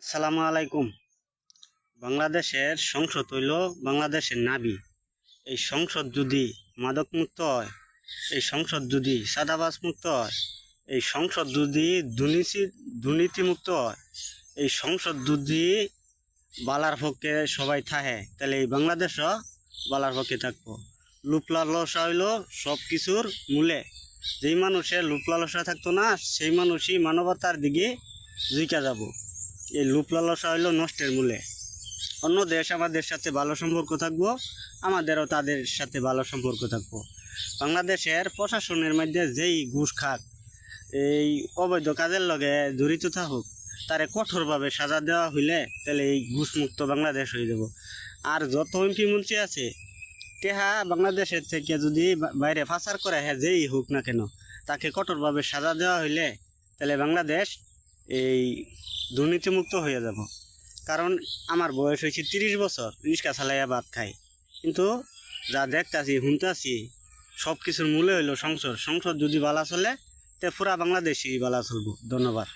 আসসালামু আলাইকুম। বাংলাদেশের সংসদ হইল বাংলাদেশের নাবি। এই সংসদ যদি মাদক মুক্ত হয়, এই সংসদ যদি সাদাবাজ মুক্ত হয়, এই সংসদ যদি দুর্নীতি মুক্ত হয়, এই সংসদ যদি বালার পক্ষে সবাই থাকে, তাহলে এই বাংলাদেশও বালার পক্ষে থাকবো। লুপ লালসা হইল সব কিছুর মূলে। যেই মানুষের লুপ লালসা থাকতো না, সেই মানুষই মানবতার দিকে ঝুঁকা যাব। এই লুপ লালসা হইল নষ্টের মূলে। অন্য দেশ আমাদের সাথে ভালো সম্পর্ক থাকবো, আমাদেরও তাদের সাথে ভালো সম্পর্ক থাকবো। বাংলাদেশের প্রশাসনের মধ্যে যেই ঘুষ খাক, এই অবৈধ কাজের লগে জড়িত থাকুক, তারে কঠোরভাবে সাজা দেওয়া হইলে তাহলে এই ঘুষমুক্ত বাংলাদেশ হয়ে যাব। আর যত এমপি মন্ত্রী আছে, টেহা বাংলাদেশের থেকে যদি বাইরে পাচার করে, হ্যাঁ যেই হোক না কেন, তাকে কঠোরভাবে সাজা দেওয়া হইলে তাহলে বাংলাদেশ এই দুর্নীতিমুক্ত হয়ে যাব। কারণ আমার বয়স হয়েছে 30 বছর, রিক্সা চালাইয়া ভাত খাই, কিন্তু যা দেখতাছি শুনতাছি সব কিছুর মূলে হইলো সংসদ। সংসদ যদি বালা চলে, তে পুরা বাংলাদেশই বালা চলবো। ধন্যবাদ।